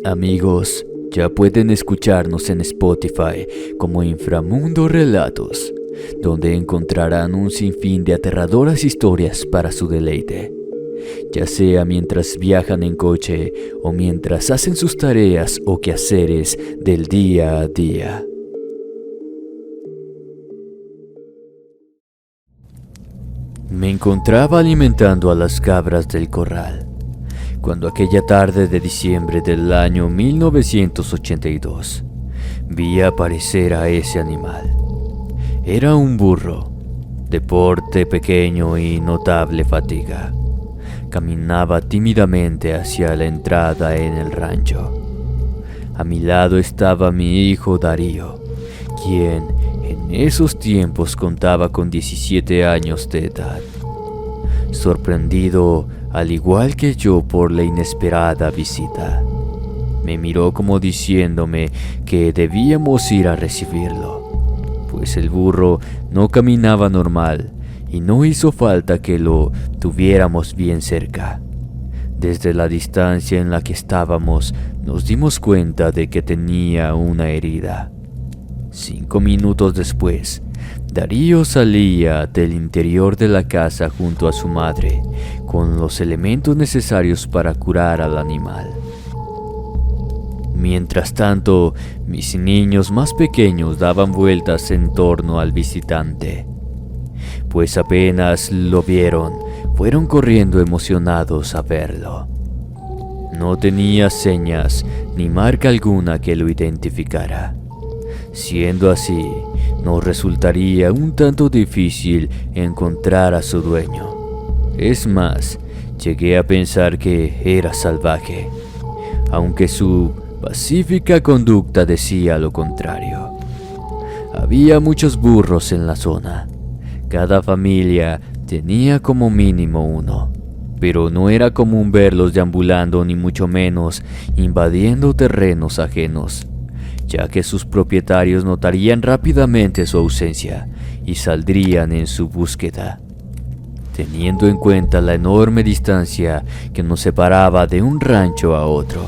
Amigos, ya pueden escucharnos en Spotify como Inframundo Relatos, donde encontrarán un sinfín de aterradoras historias para su deleite, ya sea mientras viajan en coche o mientras hacen sus tareas o quehaceres del día a día. Me encontraba alimentando a las cabras del corral, cuando aquella tarde de diciembre del año 1982 vi aparecer a ese animal. Era un burro, de porte pequeño y notable fatiga. Caminaba tímidamente hacia la entrada en el rancho. A mi lado estaba mi hijo Darío, quien en esos tiempos contaba con 17 años de edad. Sorprendido, al igual que yo, por la inesperada visita, me miró como diciéndome que debíamos ir a recibirlo, pues el burro no caminaba normal y no hizo falta que lo tuviéramos bien cerca. Desde la distancia en la que estábamos, nos dimos cuenta de que tenía una herida. 5 minutos después, Darío salía del interior de la casa junto a su madre, con los elementos necesarios para curar al animal. Mientras tanto, mis niños más pequeños daban vueltas en torno al visitante, pues apenas lo vieron, fueron corriendo emocionados a verlo. No tenía señas ni marca alguna que lo identificara. Siendo así, nos resultaría un tanto difícil encontrar a su dueño. Es más, llegué a pensar que era salvaje, aunque su pacífica conducta decía lo contrario. Había muchos burros en la zona. Cada familia tenía como mínimo uno, pero no era común verlos deambulando ni mucho menos invadiendo terrenos ajenos, ya que sus propietarios notarían rápidamente su ausencia y saldrían en su búsqueda. Teniendo en cuenta la enorme distancia que nos separaba de un rancho a otro,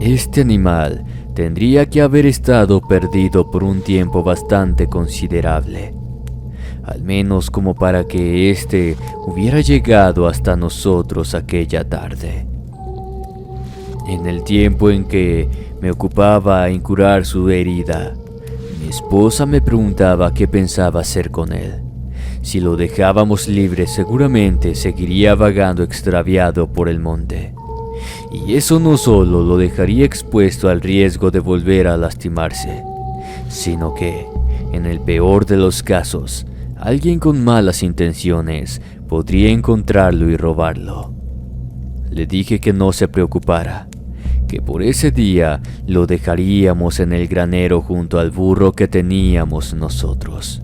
este animal tendría que haber estado perdido por un tiempo bastante considerable, al menos como para que éste hubiera llegado hasta nosotros aquella tarde. En el tiempo en que me ocupaba en curar su herida, mi esposa me preguntaba qué pensaba hacer con él. Si lo dejábamos libre, seguramente seguiría vagando extraviado por el monte. Y eso no solo lo dejaría expuesto al riesgo de volver a lastimarse, sino que, en el peor de los casos, alguien con malas intenciones podría encontrarlo y robarlo. Le dije que no se preocupara, que por ese día lo dejaríamos en el granero junto al burro que teníamos nosotros.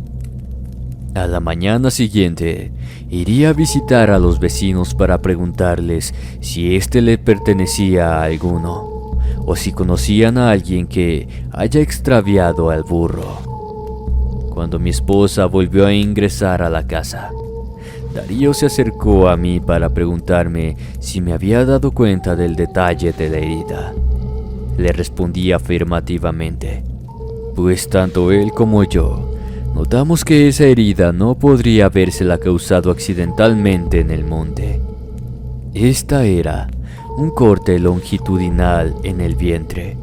A la mañana siguiente, iría a visitar a los vecinos para preguntarles si éste le pertenecía a alguno, o si conocían a alguien que haya extraviado al burro. Cuando mi esposa volvió a ingresar a la casa, Darío se acercó a mí para preguntarme si me había dado cuenta del detalle de la herida. Le respondí afirmativamente, pues tanto él como yo notamos que esa herida no podría habérsela causado accidentalmente en el monte. Esta era un corte longitudinal en el vientre.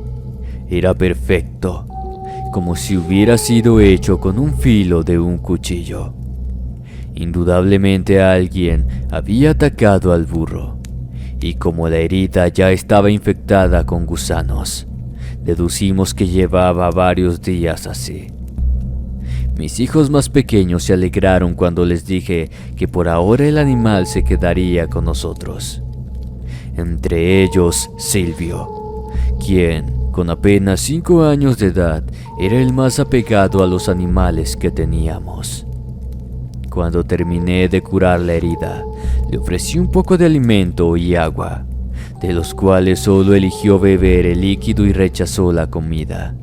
Era perfecto, como si hubiera sido hecho con un filo de un cuchillo. Indudablemente alguien había atacado al burro, y como la herida ya estaba infectada con gusanos, deducimos que llevaba varios días así. Mis hijos más pequeños se alegraron cuando les dije que por ahora el animal se quedaría con nosotros. Entre ellos Silvio, quien, con apenas 5 años de edad, era el más apegado a los animales que teníamos. Cuando terminé de curar la herida, le ofrecí un poco de alimento y agua, de los cuales solo eligió beber el líquido y rechazó la comida.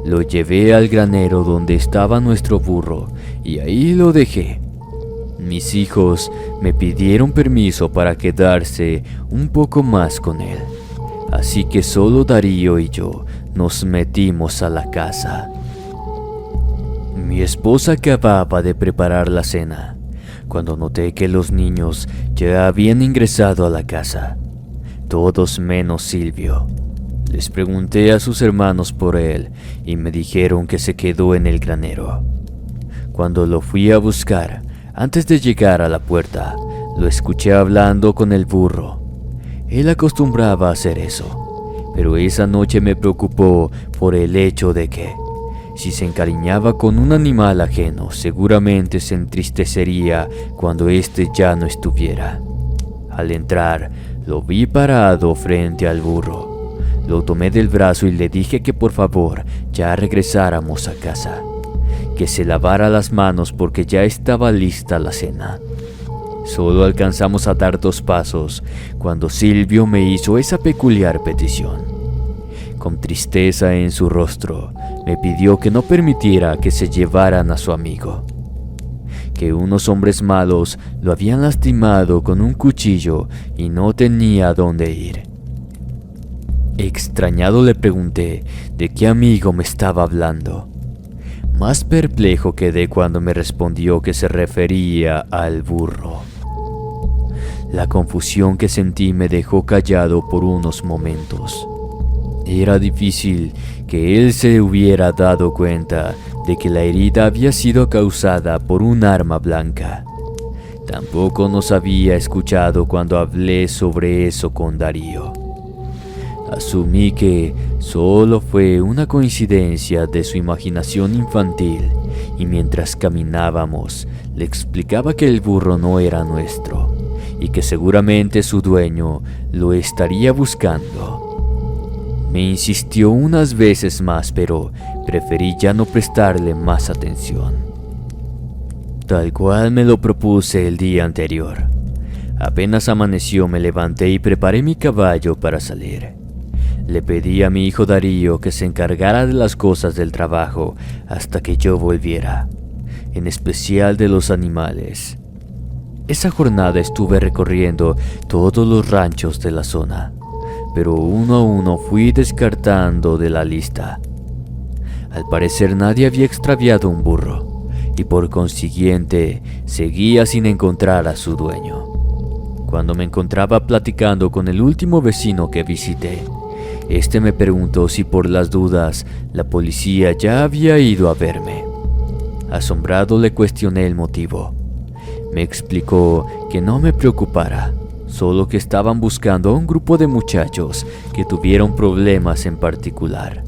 Lo llevé al granero donde estaba nuestro burro y ahí lo dejé. Mis hijos me pidieron permiso para quedarse un poco más con él, así que solo Darío y yo nos metimos a la casa. Mi esposa acababa de preparar la cena, cuando noté que los niños ya habían ingresado a la casa, todos menos Silvio. Les pregunté a sus hermanos por él y me dijeron que se quedó en el granero. Cuando lo fui a buscar, antes de llegar a la puerta, lo escuché hablando con el burro. Él acostumbraba a hacer eso, pero esa noche me preocupó por el hecho de que, si se encariñaba con un animal ajeno, seguramente se entristecería cuando éste ya no estuviera. Al entrar, lo vi parado frente al burro. Lo tomé del brazo y le dije que por favor ya regresáramos a casa, que se lavara las manos porque ya estaba lista la cena. Solo alcanzamos a dar 2 pasos cuando Silvio me hizo esa peculiar petición. Con tristeza en su rostro, me pidió que no permitiera que se llevaran a su amigo, que unos hombres malos lo habían lastimado con un cuchillo y no tenía dónde ir. Extrañado le pregunté de qué amigo me estaba hablando. Más perplejo quedé cuando me respondió que se refería al burro. La confusión que sentí me dejó callado por unos momentos. Era difícil que él se hubiera dado cuenta de que la herida había sido causada por un arma blanca. Tampoco nos había escuchado cuando hablé sobre eso con Darío. Asumí que solo fue una coincidencia de su imaginación infantil y mientras caminábamos le explicaba que el burro no era nuestro y que seguramente su dueño lo estaría buscando. Me insistió unas veces más, pero preferí ya no prestarle más atención. Tal cual me lo propuse el día anterior. Apenas amaneció me levanté y preparé mi caballo para salir. Le pedí a mi hijo Darío que se encargara de las cosas del trabajo hasta que yo volviera, en especial de los animales. Esa jornada estuve recorriendo todos los ranchos de la zona, pero uno a uno fui descartando de la lista. Al parecer nadie había extraviado un burro, y por consiguiente seguía sin encontrar a su dueño. Cuando me encontraba platicando con el último vecino que visité, este me preguntó si por las dudas la policía ya había ido a verme. Asombrado le cuestioné el motivo. Me explicó que no me preocupara, solo que estaban buscando a un grupo de muchachos que tuvieron problemas en particular.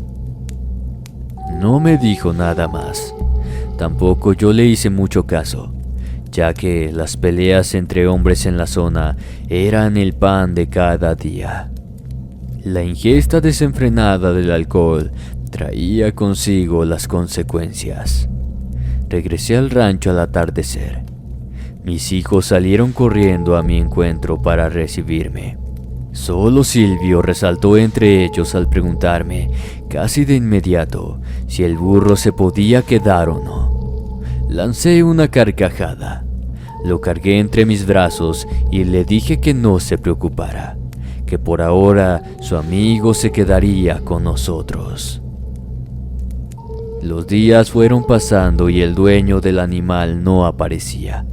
No me dijo nada más. Tampoco yo le hice mucho caso, ya que las peleas entre hombres en la zona eran el pan de cada día. La ingesta desenfrenada del alcohol traía consigo las consecuencias. Regresé al rancho al atardecer. Mis hijos salieron corriendo a mi encuentro para recibirme. Solo Silvio resaltó entre ellos al preguntarme, casi de inmediato, si el burro se podía quedar o no. Lancé una carcajada. Lo cargué entre mis brazos y le dije que no se preocupara, que por ahora su amigo se quedaría con nosotros. Los días fueron pasando y el dueño del animal no aparecía.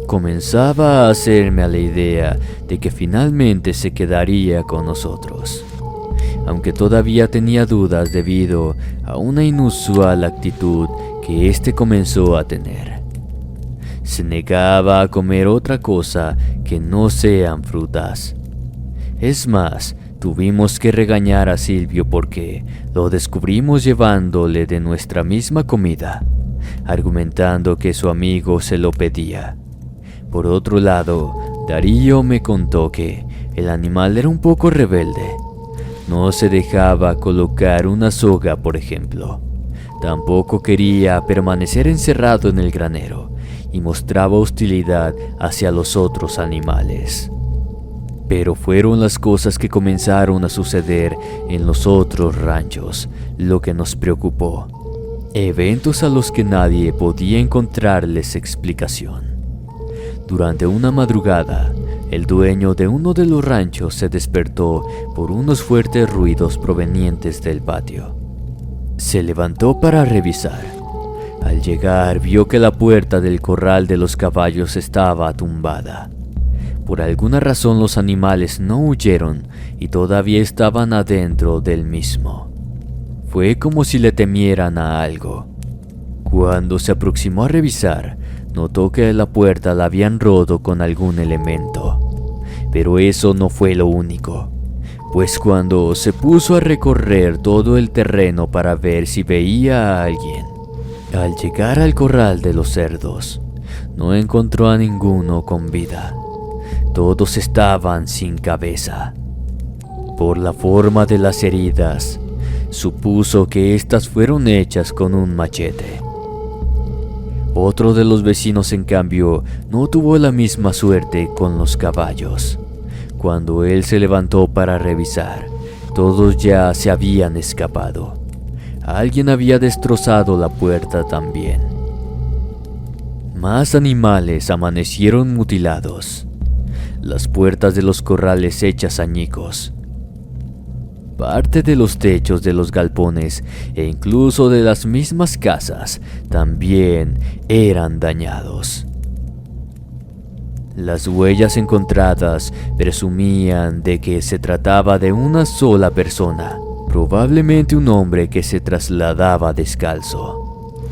Comenzaba a hacerme a la idea de que finalmente se quedaría con nosotros, aunque todavía tenía dudas debido a una inusual actitud que éste comenzó a tener. Se negaba a comer otra cosa que no sean frutas. Es más, tuvimos que regañar a Silvio porque lo descubrimos llevándole de nuestra misma comida, argumentando que su amigo se lo pedía. Por otro lado, Darío me contó que el animal era un poco rebelde. No se dejaba colocar una soga, por ejemplo. Tampoco quería permanecer encerrado en el granero y mostraba hostilidad hacia los otros animales. Pero fueron las cosas que comenzaron a suceder en los otros ranchos lo que nos preocupó. Eventos a los que nadie podía encontrarles explicación. Durante una madrugada, El dueño de uno de los ranchos se despertó por unos fuertes ruidos provenientes del patio. Se levantó para revisar. Al llegar, vio que la puerta del corral de los caballos estaba tumbada. Por alguna razón los animales no huyeron y todavía estaban adentro del mismo. Fue como si le temieran a algo. Cuando se aproximó a revisar, notó que la puerta la habían roto con algún elemento. Pero eso no fue lo único, pues cuando se puso a recorrer todo el terreno para ver si veía a alguien, al llegar al corral de los cerdos, no encontró a ninguno con vida. Todos estaban sin cabeza. Por la forma de las heridas, supuso que estas fueron hechas con un machete. Otro de los vecinos, en cambio, no tuvo la misma suerte con los caballos. Cuando él se levantó para revisar, todos ya se habían escapado. Alguien había destrozado la puerta también. Más animales amanecieron mutilados. Las puertas de los corrales hechas añicos. Parte de los techos de los galpones e incluso de las mismas casas también eran dañados. Las huellas encontradas presumían de que se trataba de una sola persona, probablemente un hombre que se trasladaba descalzo.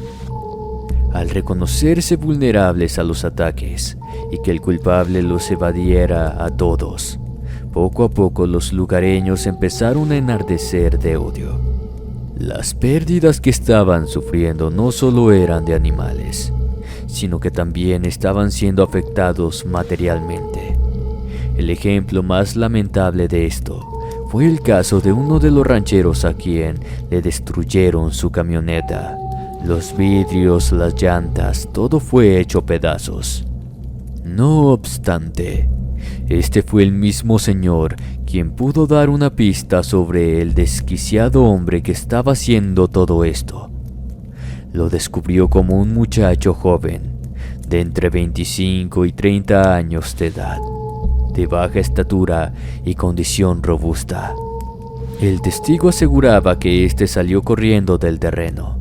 Al reconocerse vulnerables a los ataques y que el culpable los evadiera a todos, poco a poco los lugareños empezaron a enardecer de odio. Las pérdidas que estaban sufriendo no solo eran de animales, sino que también estaban siendo afectados materialmente. El ejemplo más lamentable de esto fue el caso de uno de los rancheros a quien le destruyeron su camioneta. Los vidrios, las llantas, todo fue hecho pedazos. No obstante, este fue el mismo señor quien pudo dar una pista sobre el desquiciado hombre que estaba haciendo todo esto. Lo descubrió como un muchacho joven, de entre 25 y 30 años de edad, de baja estatura y condición robusta. El testigo aseguraba que éste salió corriendo del terreno,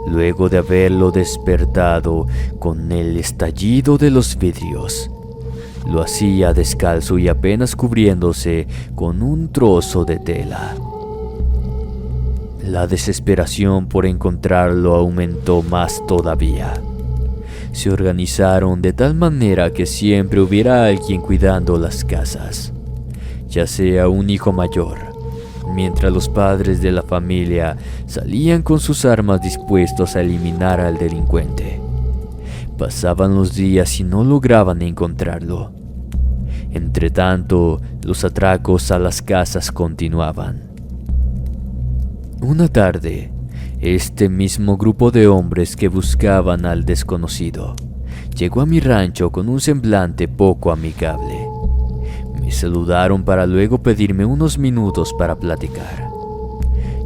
luego de haberlo despertado con el estallido de los vidrios. Lo hacía descalzo y apenas cubriéndose con un trozo de tela. La desesperación por encontrarlo aumentó más todavía. Se organizaron de tal manera que siempre hubiera alguien cuidando las casas, ya sea un hijo mayor, mientras los padres de la familia salían con sus armas dispuestos a eliminar al delincuente. Pasaban los días y no lograban encontrarlo. Entretanto, los atracos a las casas continuaban. Una tarde, este mismo grupo de hombres que buscaban al desconocido llegó a mi rancho con un semblante poco amigable. Me saludaron para luego pedirme unos minutos para platicar.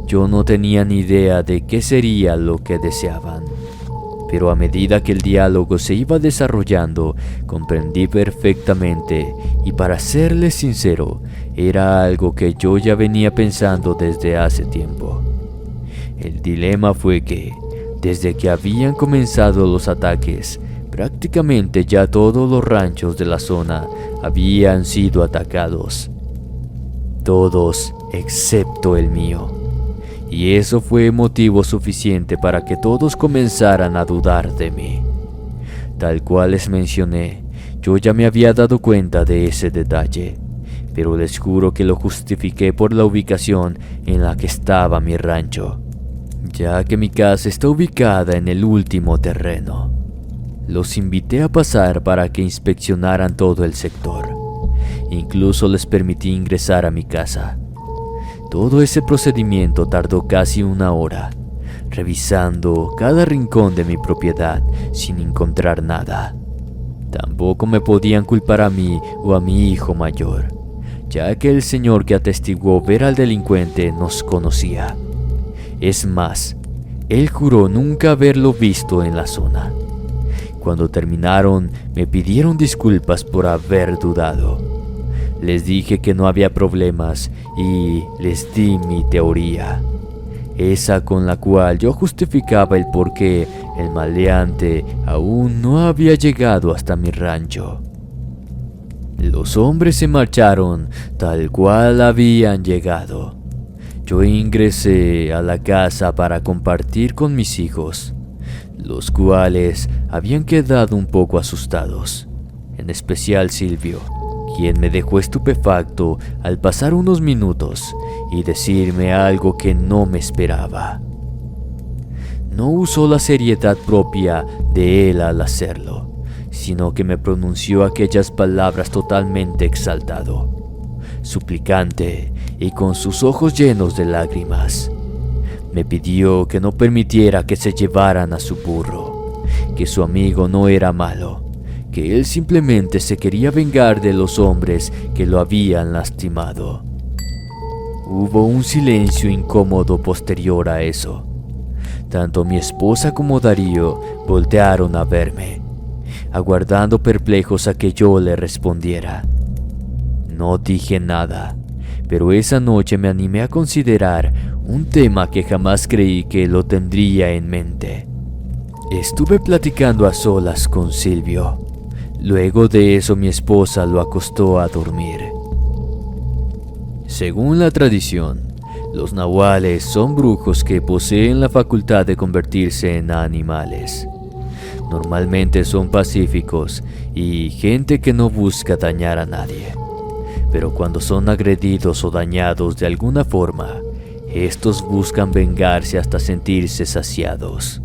Yo no tenía ni idea de qué sería lo que deseaban, pero a medida que el diálogo se iba desarrollando, comprendí perfectamente, y para serles sincero, era algo que yo ya venía pensando desde hace tiempo. El dilema fue que, desde que habían comenzado los ataques, prácticamente ya todos los ranchos de la zona habían sido atacados. Todos excepto el mío. Y eso fue motivo suficiente para que todos comenzaran a dudar de mí. Tal cual les mencioné, yo ya me había dado cuenta de ese detalle, pero les juro que lo justifiqué por la ubicación en la que estaba mi rancho, ya que mi casa está ubicada en el último terreno. Los invité a pasar para que inspeccionaran todo el sector. Incluso les permití ingresar a mi casa. Todo ese procedimiento tardó casi una hora, revisando cada rincón de mi propiedad sin encontrar nada. Tampoco me podían culpar a mí o a mi hijo mayor, ya que el señor que atestiguó ver al delincuente nos conocía. Es más, él juró nunca haberlo visto en la zona. Cuando terminaron, me pidieron disculpas por haber dudado. Les dije que no había problemas y les di mi teoría, esa con la cual yo justificaba el por qué el maleante aún no había llegado hasta mi rancho. Los hombres se marcharon tal cual habían llegado. Yo ingresé a la casa para compartir con mis hijos, los cuales habían quedado un poco asustados, en especial Silvio, quien me dejó estupefacto al pasar unos minutos y decirme algo que no me esperaba. No usó la seriedad propia de él al hacerlo, sino que me pronunció aquellas palabras totalmente exaltado, suplicante y con sus ojos llenos de lágrimas. Me pidió que no permitiera que se llevaran a su burro, que su amigo no era malo, que él simplemente se quería vengar de los hombres que lo habían lastimado. Hubo un silencio incómodo posterior a eso. Tanto mi esposa como Darío voltearon a verme, aguardando perplejos a que yo le respondiera. No dije nada, pero esa noche me animé a considerar un tema que jamás creí que lo tendría en mente. Estuve platicando a solas con Silvio. Luego de eso mi esposa lo acostó a dormir. Según la tradición, los nahuales son brujos que poseen la facultad de convertirse en animales. Normalmente son pacíficos y gente que no busca dañar a nadie. Pero cuando son agredidos o dañados de alguna forma, estos buscan vengarse hasta sentirse saciados.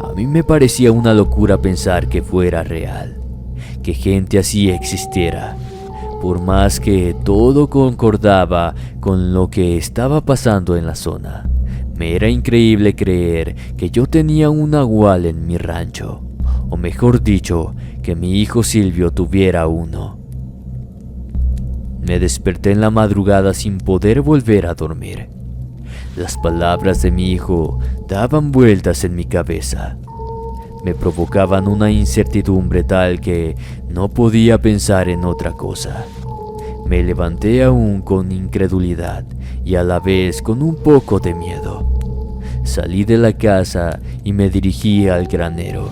A mí me parecía una locura pensar que fuera real, que gente así existiera. Por más que todo concordaba con lo que estaba pasando en la zona, me era increíble creer que yo tenía un nahual en mi rancho, o mejor dicho, que mi hijo Silvio tuviera uno. Me desperté en la madrugada sin poder volver a dormir. Las palabras de mi hijo daban vueltas en mi cabeza. Me provocaban una incertidumbre tal que no podía pensar en otra cosa. Me levanté aún con incredulidad y a la vez con un poco de miedo. Salí de la casa y me dirigí al granero.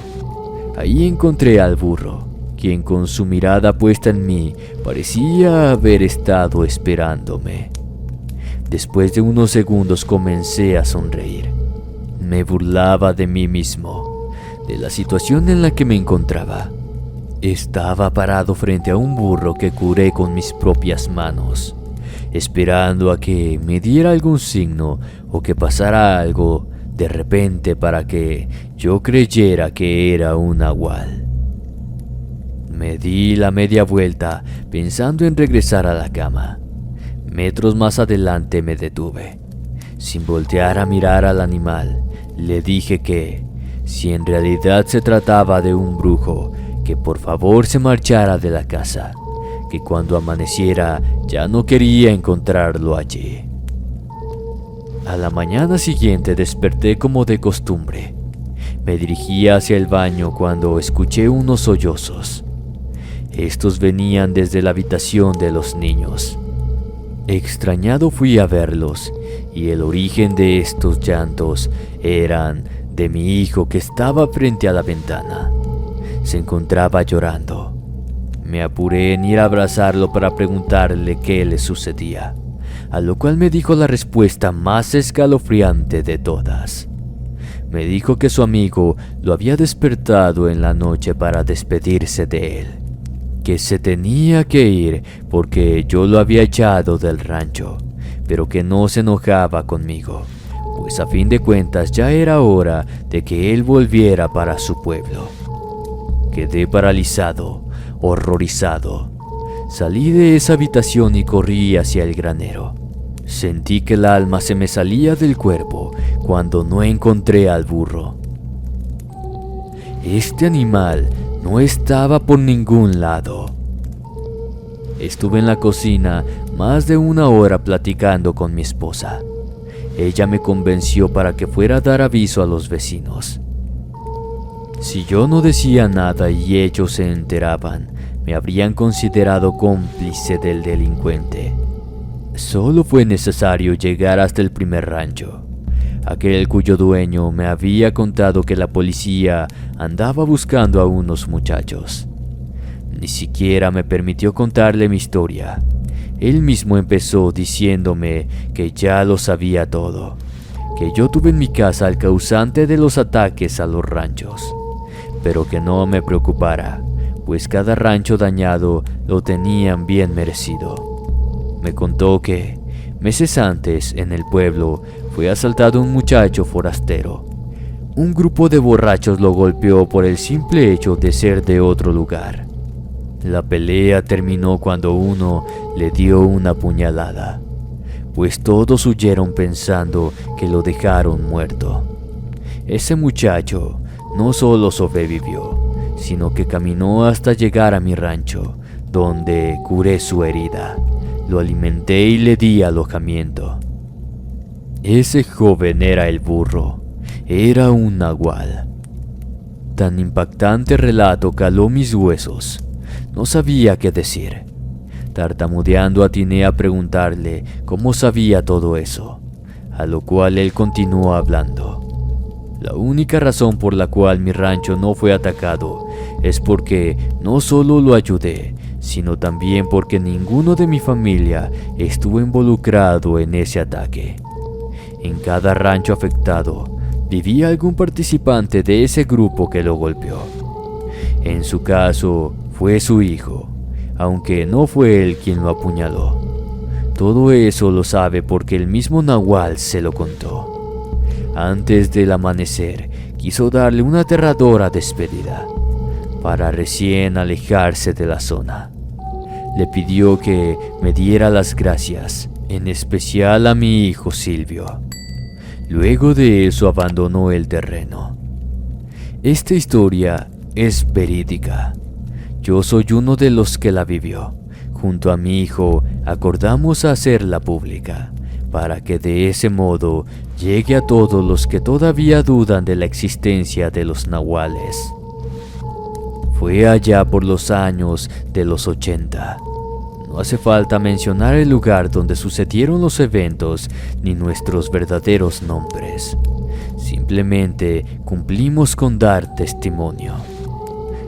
Ahí encontré al burro, quien con su mirada puesta en mí parecía haber estado esperándome. Después de unos segundos comencé a sonreír. Me burlaba de mí mismo, de la situación en la que me encontraba. Estaba parado frente a un burro que curé con mis propias manos, esperando a que me diera algún signo o que pasara algo de repente para que yo creyera que era un nahual. Me di la media vuelta pensando en regresar a la cama. Metros más adelante me detuve. Sin voltear a mirar al animal, le dije que, si en realidad se trataba de un brujo, que por favor se marchara de la casa, que cuando amaneciera ya no quería encontrarlo allí. A la mañana siguiente desperté como de costumbre. Me dirigí hacia el baño cuando escuché unos sollozos. Estos venían desde la habitación de los niños. Extrañado fui a verlos, y el origen de estos llantos eran de mi hijo que estaba frente a la ventana. Se encontraba llorando. Me apuré en ir a abrazarlo para preguntarle qué le sucedía, a lo cual me dijo la respuesta más escalofriante de todas. Me dijo que su amigo lo había despertado en la noche para despedirse de él, que se tenía que ir porque yo lo había echado del rancho, pero que no se enojaba conmigo, pues a fin de cuentas ya era hora de que él volviera para su pueblo. Quedé paralizado, horrorizado. Salí de esa habitación y corrí hacia el granero. Sentí que el alma se me salía del cuerpo cuando no encontré al burro. Este animal no estaba por ningún lado. Estuve en la cocina más de una hora platicando con mi esposa. Ella me convenció para que fuera a dar aviso a los vecinos. Si yo no decía nada y ellos se enteraban, me habrían considerado cómplice del delincuente. Solo fue necesario llegar hasta el primer rancho, aquel cuyo dueño me había contado que la policía andaba buscando a unos muchachos. Ni siquiera me permitió contarle mi historia. Él mismo empezó diciéndome que ya lo sabía todo, que yo tuve en mi casa al causante de los ataques a los ranchos, pero que no me preocupara, pues cada rancho dañado lo tenían bien merecido. Me contó que, meses antes, en el pueblo, fue asaltado un muchacho forastero. Un grupo de borrachos lo golpeó por el simple hecho de ser de otro lugar. La pelea terminó cuando uno le dio una puñalada, pues todos huyeron pensando que lo dejaron muerto. Ese muchacho no solo sobrevivió, sino que caminó hasta llegar a mi rancho, donde curé su herida, lo alimenté y le di alojamiento. Ese joven era el burro, era un nahual. Tan impactante relato caló mis huesos. No sabía qué decir. Tartamudeando atiné a preguntarle cómo sabía todo eso, a lo cual él continuó hablando. La única razón por la cual mi rancho no fue atacado es porque no solo lo ayudé, sino también porque ninguno de mi familia estuvo involucrado en ese ataque. En cada rancho afectado vivía algún participante de ese grupo que lo golpeó. En su caso, fue su hijo, aunque no fue él quien lo apuñaló. Todo eso lo sabe porque el mismo nahual se lo contó. Antes del amanecer, quiso darle una aterradora despedida, para recién alejarse de la zona. Le pidió que me diera las gracias, en especial a mi hijo Silvio. Luego de eso abandonó el terreno. Esta historia es verídica. Yo soy uno de los que la vivió. Junto a mi hijo acordamos hacerla pública, para que de ese modo llegue a todos los que todavía dudan de la existencia de los nahuales. Fue allá por los años de los 80. No hace falta mencionar el lugar donde sucedieron los eventos ni nuestros verdaderos nombres. Simplemente cumplimos con dar testimonio.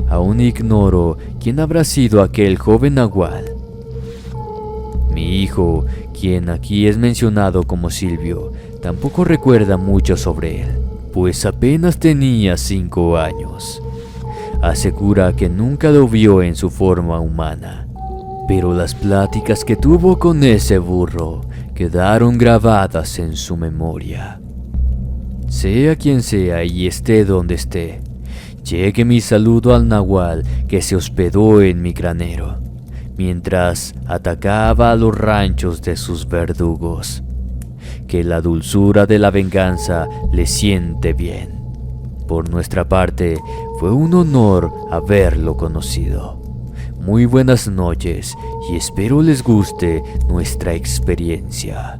Aún ignoro quién habrá sido aquel joven nahual. Mi hijo, quien aquí es mencionado como Silvio, tampoco recuerda mucho sobre él, pues apenas tenía 5 años. Asegura que nunca lo vio en su forma humana, pero las pláticas que tuvo con ese burro quedaron grabadas en su memoria. Sea quien sea y esté donde esté, llegue mi saludo al nahual que se hospedó en mi granero, mientras atacaba a los ranchos de sus verdugos. Que la dulzura de la venganza le siente bien. Por nuestra parte, fue un honor haberlo conocido. Muy buenas noches y espero les guste nuestra experiencia.